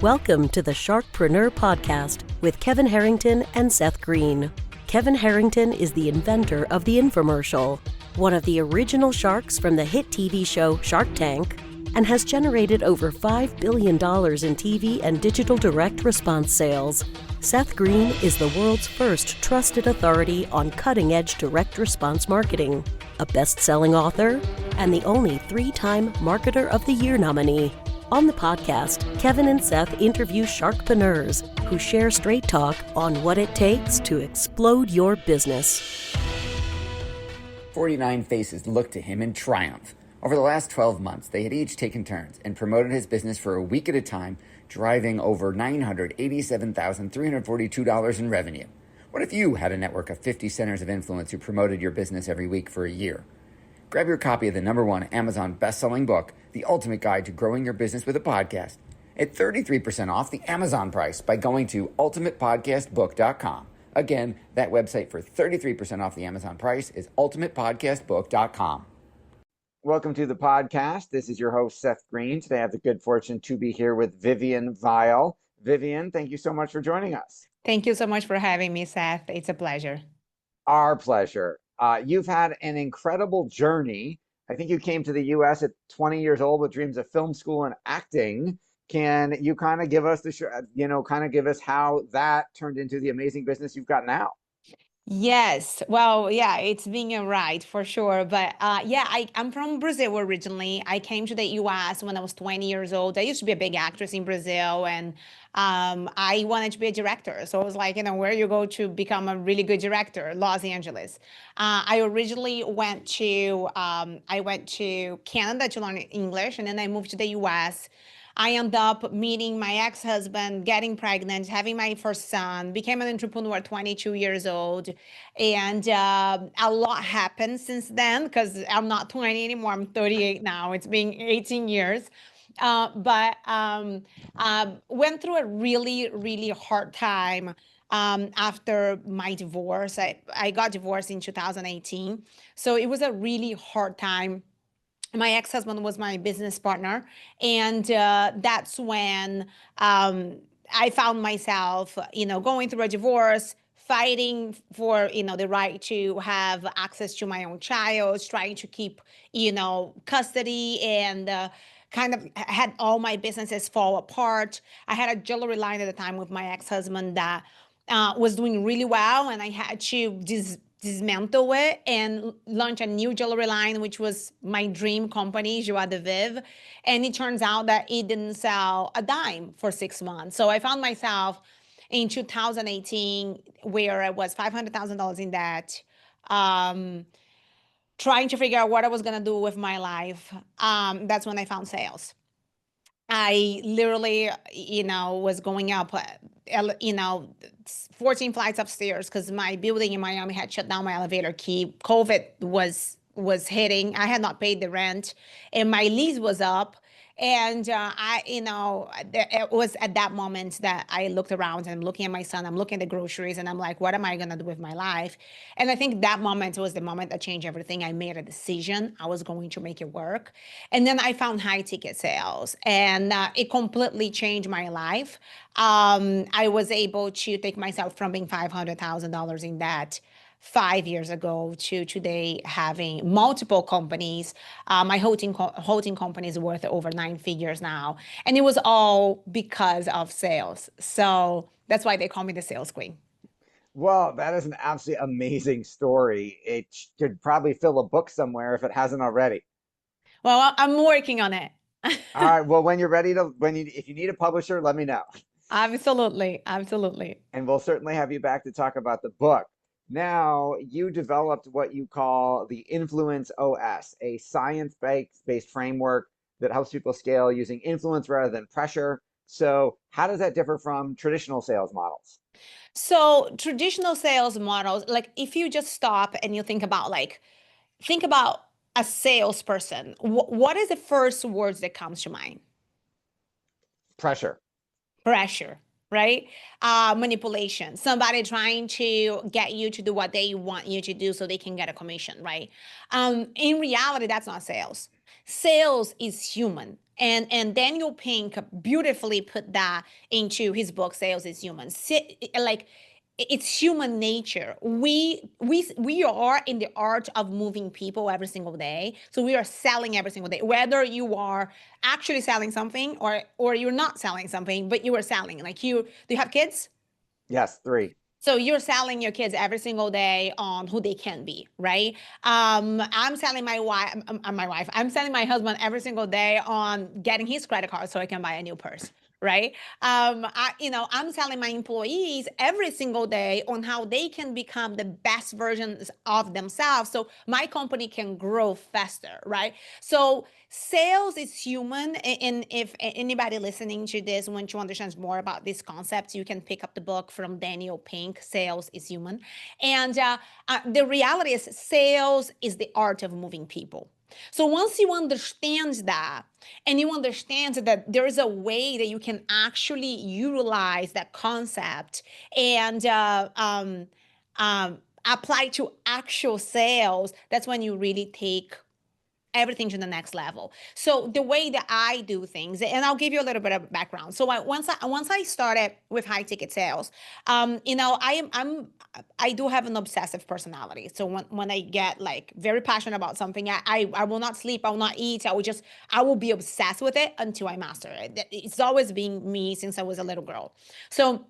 Welcome to the Sharkpreneur podcast with Kevin Harrington and Seth Greene. Kevin Harrington is the inventor of the infomercial, one of the original sharks from the hit TV show Shark Tank, and has generated over $5 billion in TV and digital direct response sales. Seth Greene is the world's first trusted authority on cutting-edge direct response marketing, a best-selling author, and the only 3-time Marketer of the Year nominee. On the podcast, Kevin and Seth interview sharkpreneurs who share straight talk on what it takes to explode your business. 49 faces looked to him in triumph. Over the last 12 months, they had each taken turns and promoted his business for a week at a time, driving over $987,342 in revenue. What if you had a network of 50 centers of influence who promoted your business every week for a year? Grab your copy of the #1 Amazon best-selling book, The Ultimate Guide to Growing Your Business with a Podcast, at 33% off the Amazon price by going to ultimatepodcastbook.com. Again, that website for 33% off the Amazon price is ultimatepodcastbook.com. Welcome to the podcast. This is your host, Seth Greene. Today I have the good fortune to be here with Vivian Weyll. Vivian, thank you so much for joining us. Thank you so much for having me, Seth. It's a pleasure. Our pleasure. You've had an incredible journey. I think you came to the U.S. at 20 years old with dreams of film school and acting. Can you kind of give us how that turned into the amazing business you've got now? Yes. Well, yeah, it's been a ride for sure. But I'm from Brazil originally. I came to the US when I was 20 years old. I used to be a big actress in Brazil, and I wanted to be a director. So I was like, where you go to become a really good director? Los Angeles. I originally went to Canada to learn English, and then I moved to the US. I ended up meeting my ex-husband, getting pregnant, having my first son, became an entrepreneur at 22 years old. And a lot happened since then because I'm not 20 anymore. I'm 38 now. It's been 18 years. But went through a really, really hard time after my divorce. I got divorced in 2018. So it was a really hard time. My ex-husband was my business partner, and that's when I found myself, going through a divorce, fighting for, the right to have access to my own child, trying to keep, custody, and kind of had all my businesses fall apart. I had a jewelry line at the time with my ex-husband that was doing really well, and I had to dismantle it and launch a new jewelry line, which was my dream company, Joie de Vive. And it turns out that it didn't sell a dime for 6 months. So I found myself in 2018 where I was $500,000 in debt, trying to figure out what I was going to do with my life. That's when I found sales. I literally, was going up, 14 flights upstairs because my building in Miami had shut down my elevator key. COVID was hitting. I had not paid the rent, and my lease was up. And it was at that moment that I looked around and I'm looking at my son, I'm looking at the groceries, and I'm like, what am I going to do with my life? And I think that moment was the moment that changed everything. I made a decision. I was going to make it work. And then I found high ticket sales, and it completely changed my life. I was able to take myself from being $500,000 in debt 5 years ago to today having multiple companies. My holding company is worth over 9 figures now. And it was all because of sales. So that's why they call me the sales queen. Well, that is an absolutely amazing story. It could probably fill a book somewhere if it hasn't already. Well, I'm working on it. All right. Well, when you're ready if you need a publisher, let me know. Absolutely. Absolutely. And we'll certainly have you back to talk about the book. Now, you developed what you call the Influence OS, a science-based framework that helps people scale using influence rather than pressure. So how does that differ from traditional sales models? So traditional sales models, like if you just stop and you think about a salesperson, what is the first words that comes to mind? Pressure. Pressure. Right? Manipulation, somebody trying to get you to do what they want you to do so they can get a commission, right? In reality, that's not sales. Sales is human. And Daniel Pink beautifully put that into his book Sales is Human. Like it's human nature. We are in the art of moving people every single day. So we are selling every single day, whether you are actually selling something or you're not selling something, but you are selling. Like do you have kids? Yes, 3. So you're selling your kids every single day on who they can be, right? I'm selling my wife. I'm selling my husband every single day on getting his credit card so I can buy a new purse, right? I'm selling my employees every single day on how they can become the best versions of themselves, so my company can grow faster, right? So sales is human, and if anybody listening to this wants to understand more about these concepts, you can pick up the book from Daniel Pink, Sales is Human. And the reality is sales is the art of moving people. So once you understand that, and you understand that there is a way that you can actually utilize that concept and apply to actual sales, that's when you really take everything to the next level. So the way that I do things, and I'll give you a little bit of background. So once I started with high ticket sales, I do have an obsessive personality. So when I get like very passionate about something, I will not sleep, I will not eat, I will be obsessed with it until I master it. It's always been me since I was a little girl. So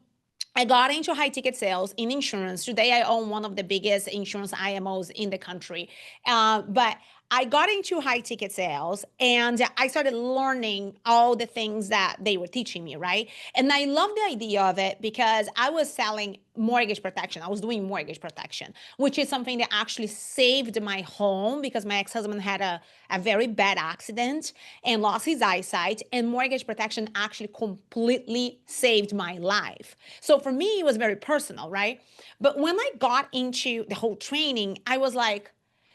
I got into high ticket sales in insurance. Today, I own one of the biggest insurance IMOs in the country. But I got into high ticket sales and I started learning all the things that they were teaching me, right? And I love the idea of it because I was selling mortgage protection. I was doing mortgage protection, which is something that actually saved my home because my ex-husband had a very bad accident and lost his eyesight. And mortgage protection actually completely saved my life. So for me, it was very personal, right? But when I got into the whole training, I was like,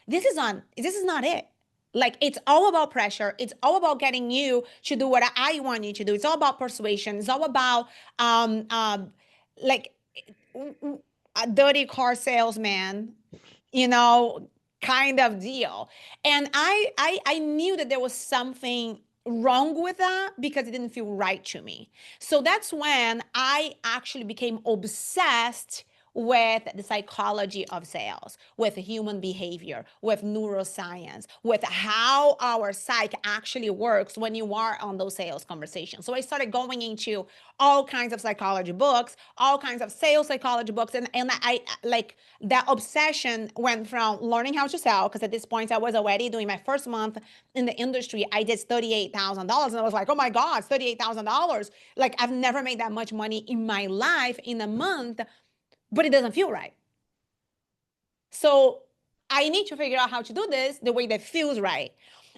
this is not it. Like it's all about pressure. It's all about getting you to do what I want you to do. It's all about persuasion. It's all about like a dirty car salesman, you know, kind of deal. And I knew that there was something wrong with that because it didn't feel right to me. So that's when I actually became obsessed with the psychology of sales, with human behavior, with neuroscience, with how our psyche actually works when you are on those sales conversations. So I started going into all kinds of psychology books, all kinds of sales psychology books, and I like that obsession went from learning how to sell, because at this point I was already doing my first month in the industry. I did $38,000, and I was like, oh my God, $38,000! Like I've never made that much money in my life in a month, but it doesn't feel right. So I need to figure out how to do this the way that feels right.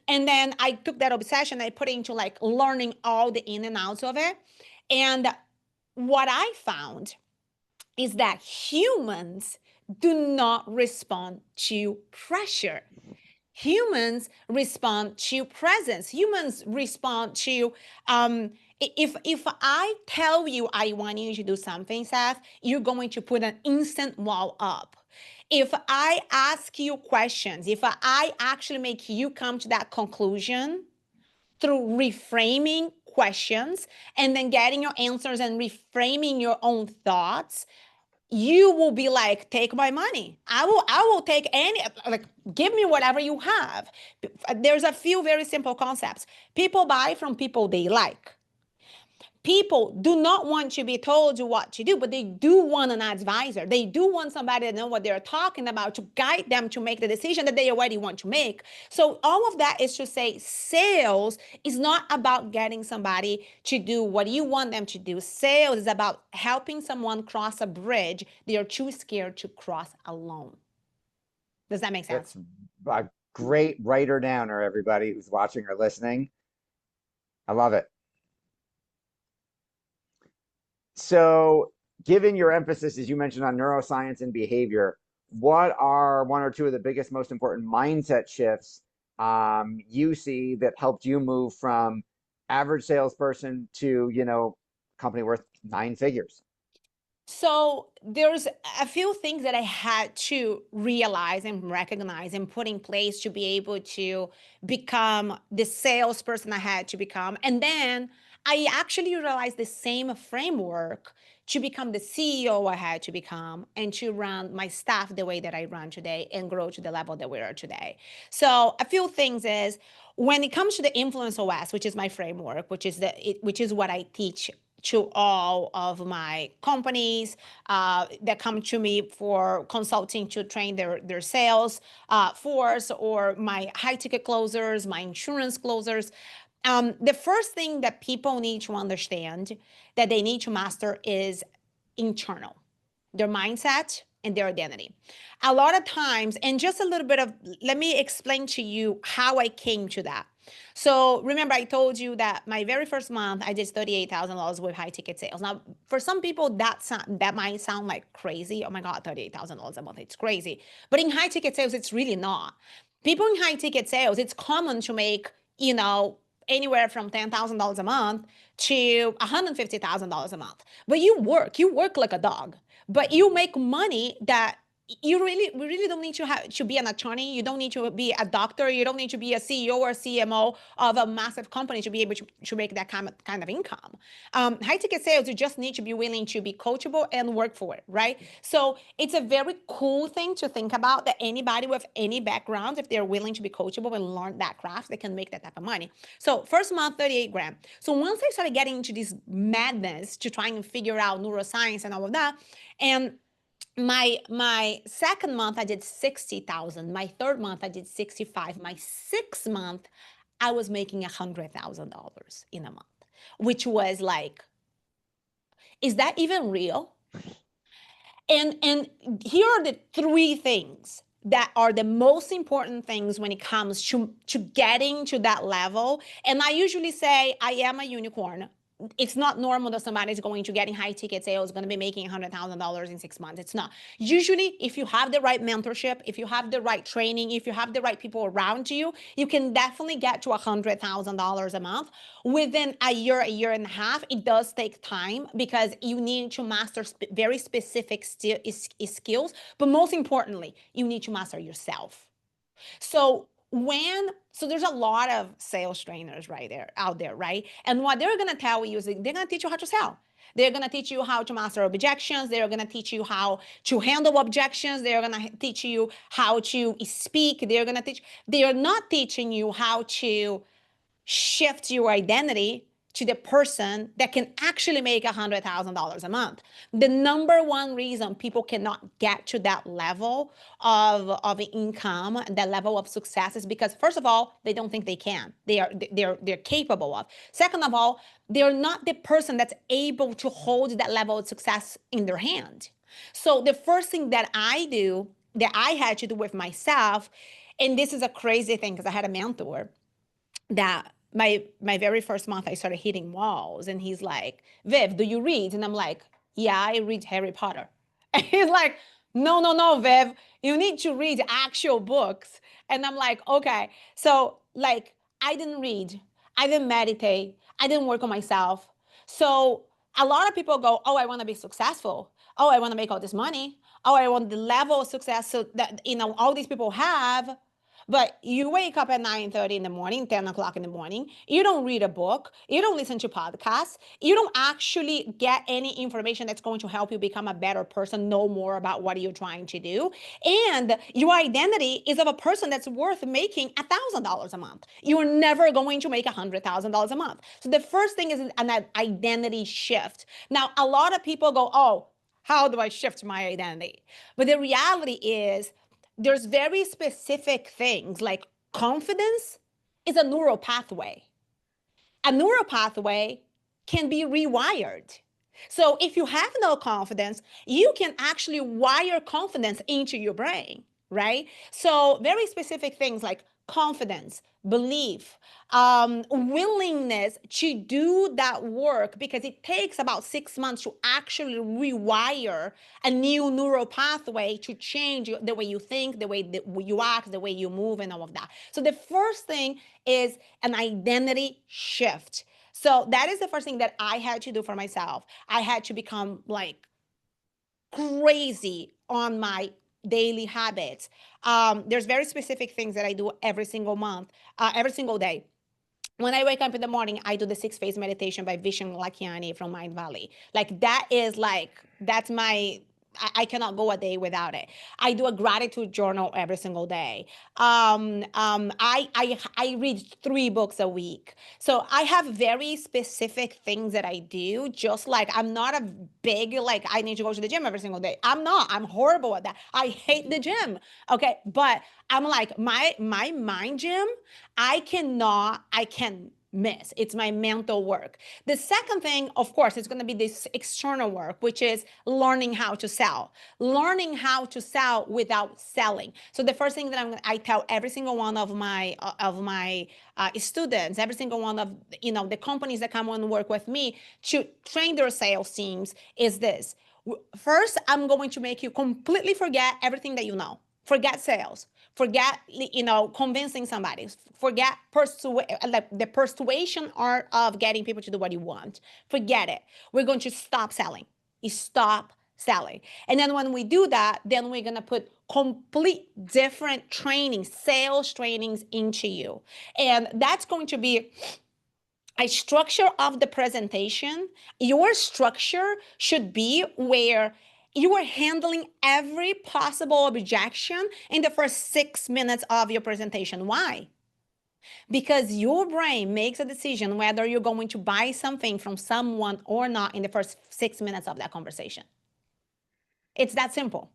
And then I took that obsession, I put it into like learning all the in and outs of it. And what I found is that humans do not respond to pressure. Humans respond to presence. Humans respond to if I tell you I want you to do something, Seth, you're going to put an instant wall up. If I ask you questions, if I actually make you come to that conclusion through reframing questions and then getting your answers and reframing your own thoughts, you will be like, take my money. I will take any, like, give me whatever you have. There's a few very simple concepts. People buy from people they like. People do not want to be told what to do, but they do want an advisor. They do want somebody to know what they're talking about to guide them to make the decision that they already want to make. So all of that is to say sales is not about getting somebody to do what you want them to do. Sales is about helping someone cross a bridge they are too scared to cross alone. Does that make sense? That's a great writer downer, everybody who's watching or listening. I love it. So, given your emphasis, as you mentioned, on neuroscience and behavior, what are one or two of the biggest, most important mindset shifts you see that helped you move from average salesperson to, company worth 9 figures? So there's a few things that I had to realize and recognize and put in place to be able to become the salesperson I had to become. And then I actually realized the same framework to become the CEO I had to become and to run my staff the way that I run today and grow to the level that we are today. So a few things is when it comes to the Influence OS, which is my framework, which is what I teach to all of my companies that come to me for consulting to train their sales force, or my high ticket closers, my insurance closers. The first thing that people need to understand that they need to master is internal, their mindset and their identity. A lot of times, and just a little bit of, let me explain to you how I came to that. So remember, I told you that my very first month, I did $38,000 with high ticket sales. Now, for some people, that might sound like crazy. Oh my God, $38,000 a month, it's crazy. But in high ticket sales, it's really not. People in high ticket sales, it's common to make, anywhere from $10,000 a month to $150,000 a month. But you work like a dog, but you make money that we really don't need to be an attorney. You don't need to be a doctor. You don't need to be a CEO or CMO of a massive company to be able to make that kind of income. High ticket sales, you just need to be willing to be coachable and work for it, right? So it's a very cool thing to think about, that anybody with any background, if they're willing to be coachable and learn that craft, they can make that type of money. So first month, 38 grand. So once I started getting into this madness to try and figure out neuroscience and all of that, and my second month I did 60,000. My third month I did 65. My sixth month I was making $100,000 in a month, which was like, is that even real? And here are the three things that are the most important things when it comes to getting to that level. And I usually say I am a unicorn. It's not normal that somebody's going to get in high ticket sales, going to be making $100,000 in 6 months. It's not. Usually, if you have the right mentorship, if you have the right training, if you have the right people around you, you can definitely get to $100,000 a month within a year and a half. It does take time because you need to master very specific skills, but most importantly, you need to master yourself. So there's a lot of sales trainers out there, right? And what they're gonna tell you is they're gonna teach you how to sell. They're gonna teach you how to master objections. They're gonna teach you how to handle objections. They're gonna teach you how to speak. They are not teaching you how to shift your identity to the person that can actually make $100,000 a month. The number one reason people cannot get to that level of income, that level of success, is because, first of all, they don't think they can. They're capable of. Second of all, they're not the person that's able to hold that level of success in their hand. So the first thing that I had to do with myself, and this is a crazy thing because I had a mentor that my very first month I started hitting walls, and he's like, Viv, do you read? And I'm like, yeah, I read Harry Potter. And he's like, no, Viv, you need to read actual books. And I'm like, okay. So like, I didn't read, I didn't meditate, I didn't work on myself. So a lot of people go, oh, I want to be successful. Oh, I want to make all this money. Oh, I want the level of success so that all these people have. But you wake up at 9:30 in the morning, 10 o'clock in the morning, you don't read a book, you don't listen to podcasts, you don't actually get any information that's going to help you become a better person, know more about what you're trying to do. And your identity is of a person that's worth making $1,000 a month. You're never going to make $100,000 a month. So the first thing is an identity shift. Now, a lot of people go, oh, how do I shift my identity? But the reality is, there's very specific things like confidence is a neural pathway. A neural pathway can be rewired. So if you have no confidence, you can actually wire confidence into your brain, right? So very specific things like confidence, belief, willingness to do that work, because it takes about 6 months to actually rewire a new neural pathway to change the way you think, the way that you act, the way you move, and all of that. So the first thing is an identity shift. So that is the first thing that I had to do for myself. I had to become like crazy on my daily habits. There's very specific things that I do every single month, every single day. When I wake up in the morning, I do the 6 phase meditation by Vishen Lakiani from Mind Valley. Like that is like, that's my, I cannot go a day without it. I do a gratitude journal every single day. I read 3 books a week. So I have very specific things that I do. Just like I'm not a big, like I need to go to the gym every single day. I'm not. I'm horrible at that. I hate the gym. Okay, but I'm like my mind gym. I can miss. It's my mental work. The second thing, of course, is going to be this external work, which is learning how to sell, learning how to sell without selling. So the first thing that I tell every single one of my students, every single one of the companies that come and work with me to train their sales teams is this. First, I'm going to make you completely forget everything that you know. Forget sales. Forget, convincing somebody. Forget the persuasion art of getting people to do what you want. Forget it. We're going to stop selling. Stop selling. And then when we do that, then we're going to put complete different trainings, sales trainings into you. And that's going to be a structure of the presentation. Your structure should be where you are handling every possible objection in the first 6 minutes of your presentation. Why? Because your brain makes a decision whether you're going to buy something from someone or not in the first 6 minutes of that conversation. It's that simple.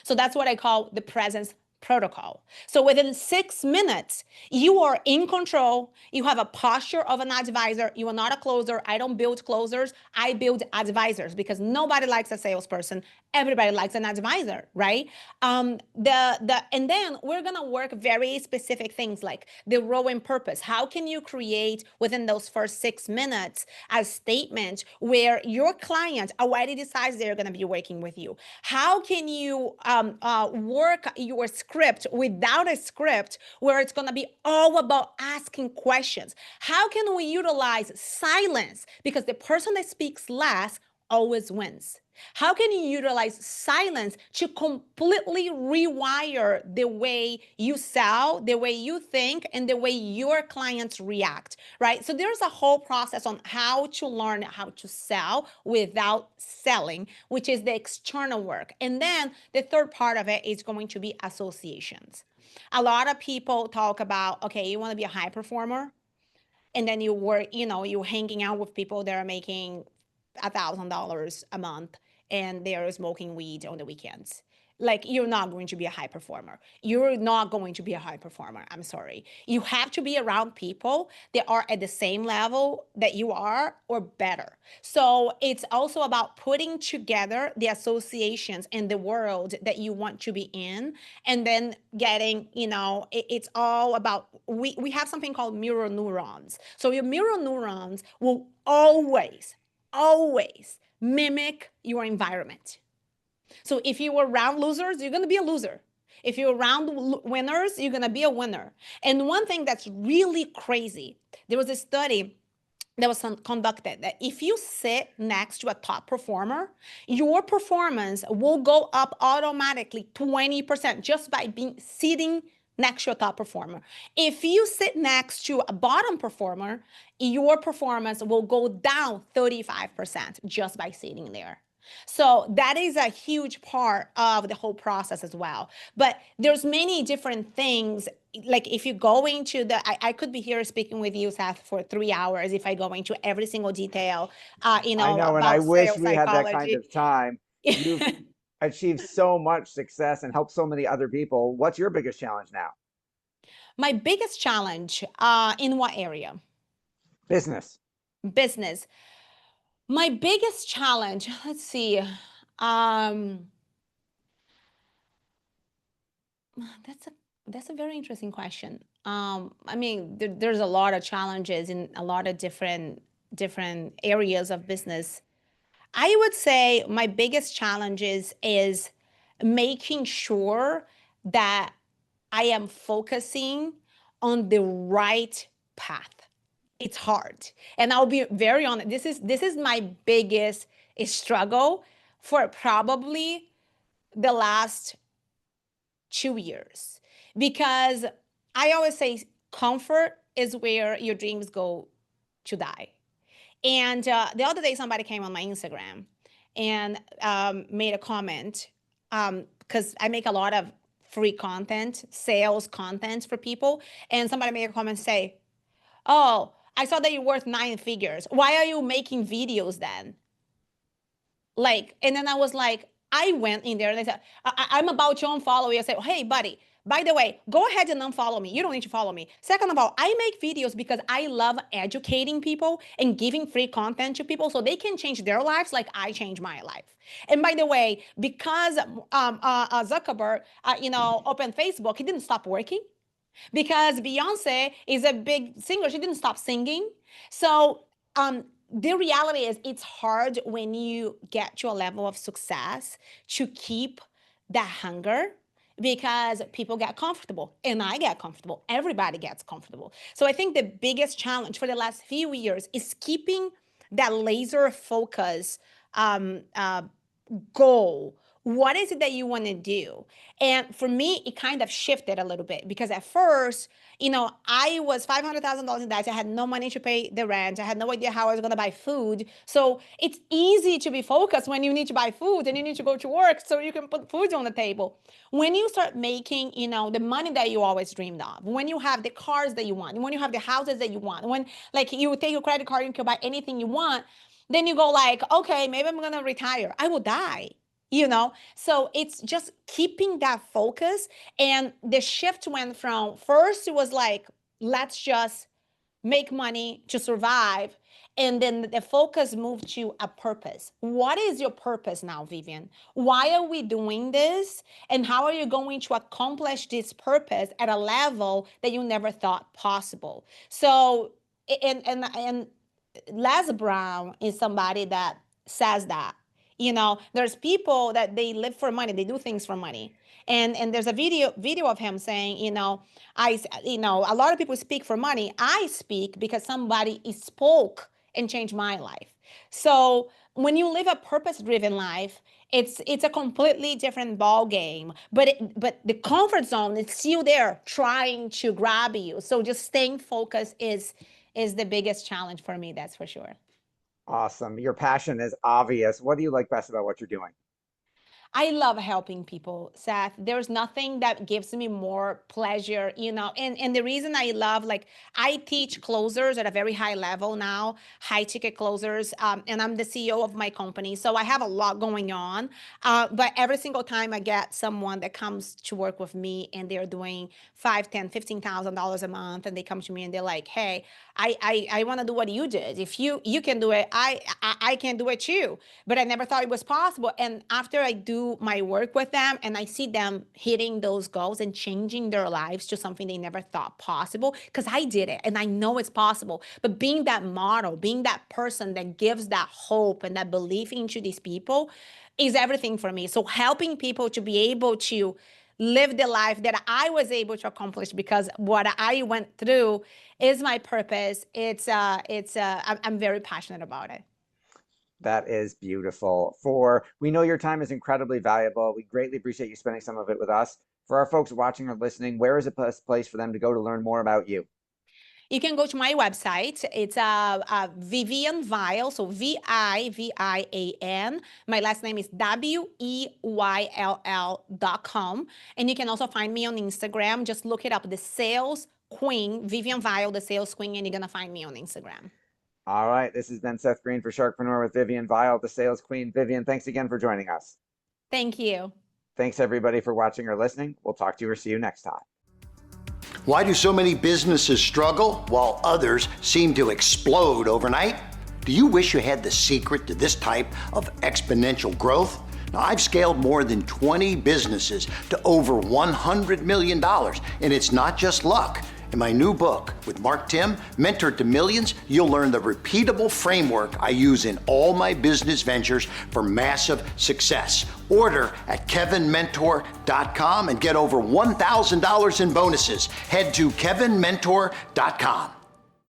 So that's what I call the presence protocol. So within 6 minutes, you are in control. You have a posture of an advisor. You are not a closer. I don't build closers. I build advisors because nobody likes a salesperson. Everybody likes an advisor, right? And then we're gonna work very specific things like the role and purpose. How can you create within those first 6 minutes a statement where your client already decides they're gonna be working with you? How can you work your script without a script where it's going to be all about asking questions? How can we utilize silence? Because the person that speaks last always wins. How can you utilize silence to completely rewire the way you sell, the way you think, and the way your clients react, right? So there's a whole process on how to learn how to sell without selling, which is the external work. And then the third part of it is going to be associations. A lot of people talk about, okay, you want to be a high performer, and then you work, you're hanging out with people that are making $1,000 a month and they are smoking weed on the weekends. Like, you're not going to be a high performer. You're not going to be a high performer. I'm sorry. You have to be around people that are at the same level that you are or better. So it's also about putting together the associations in the world that you want to be in, and then getting, it's all about, we have something called mirror neurons. So your mirror neurons will always mimic your environment. So if you're around losers, you're going to be a loser. If you're around winners, you're going to be a winner. And one thing that's really crazy, there was a study that was conducted that if you sit next to a top performer, your performance will go up automatically 20% just by sitting next to a top performer. If you sit next to a bottom performer, your performance will go down 35% just by sitting there. So that is a huge part of the whole process as well. But there's many different things. Like, if you go into I could be here speaking with you, Seth, for 3 hours if I go into every single detail, I know, and I wish we had that kind of time. You've achieved so much success and helped so many other people. What's your biggest challenge now? My biggest challenge, in what area? Business. My biggest challenge, let's see. That's a very interesting question. I mean, there's a lot of challenges in a lot of different areas of business. I would say my biggest challenges is making sure that I am focusing on the right path. It's hard. And I'll be very honest. This is my biggest struggle for probably the last 2 years, because I always say comfort is where your dreams go to die. And the other day, somebody came on my Instagram and made a comment, because I make a lot of free content, sales content for people. And somebody made a comment say, oh, I saw that you're worth 9 figures. Why are you making videos then? Like, and then I was like, I went in there and I said, I'm about to unfollow you. I said, hey, buddy, by the way, go ahead and unfollow me. You don't need to follow me. Second of all, I make videos because I love educating people and giving free content to people so they can change their lives like I changed my life. And by the way, because Zuckerberg, opened Facebook, he didn't stop working. Because Beyonce is a big singer, she didn't stop singing. So the reality is it's hard when you get to a level of success to keep that hunger, because people get comfortable and I get comfortable. Everybody gets comfortable. So I think the biggest challenge for the last few years is keeping that laser focus goal. What is it that you want to do? And for me, it kind of shifted a little bit, because at first, I was $500,000 in debt. I had no money to pay the rent. I had no idea how I was going to buy food. So it's easy to be focused when you need to buy food and you need to go to work so you can put food on the table. When you start making, the money that you always dreamed of, when you have the cars that you want, when you have the houses that you want, when you take your credit card and you can buy anything you want, then you go like, okay, maybe I'm going to retire. I will die. So it's just keeping that focus. And the shift went from, first it was like, let's just make money to survive. And then the focus moved to a purpose. What is your purpose now, Vivian? Why are we doing this? And how are you going to accomplish this purpose at a level that you never thought possible? So, and Les Brown is somebody that says that. There's people that they live for money. They do things for money. And there's a video of him saying, a lot of people speak for money. I speak because somebody spoke and changed my life. So when you live a purpose-driven life, it's a completely different ball game. But the comfort zone is still there trying to grab you. So just staying focused is the biggest challenge for me, that's for sure. Awesome. Your passion is obvious. What do you like best about what you're doing? I love helping people, Seth. There's nothing that gives me more pleasure, and the reason I love, I teach closers at a very high level now, high ticket closers, and I'm the CEO of my company. So I have a lot going on, but every single time I get someone that comes to work with me and they're doing $5,000, $10,000, $15,000 a month, and they come to me and they're like, hey, I want to do what you did. If you can do it, I can do it too. But I never thought it was possible. And after I do my work with them and I see them hitting those goals and changing their lives to something they never thought possible, because I did it and I know it's possible. But being that model, being that person that gives that hope and that belief into these people is everything for me. So helping people to be able to live the life that I was able to accomplish because what I went through is my purpose. I'm very passionate about it. That is beautiful. We know your time is incredibly valuable. We greatly appreciate you spending some of it with us. For our folks watching or listening, where is the best place for them to go to learn more about you? You can go to my website. It's Vivian Weyll, so Vivian. My last name is WEYLL.com. And you can also find me on Instagram. Just look it up, the Sales Queen, Vivian Weyll, the Sales Queen, and you're going to find me on Instagram. All right. This has been Seth Greene for Sharkpreneur with Vivian Weyll, the Sales Queen. Vivian, thanks again for joining us. Thank you. Thanks, everybody, for watching or listening. We'll talk to you or see you next time. Why do so many businesses struggle while others seem to explode overnight? Do you wish you had the secret to this type of exponential growth? Now, I've scaled more than 20 businesses to over $100 million, and it's not just luck. In my new book with Mark Tim, Mentor to Millions, you'll learn the repeatable framework I use in all my business ventures for massive success. Order at kevinmentor.com and get over $1,000 in bonuses. Head to kevinmentor.com.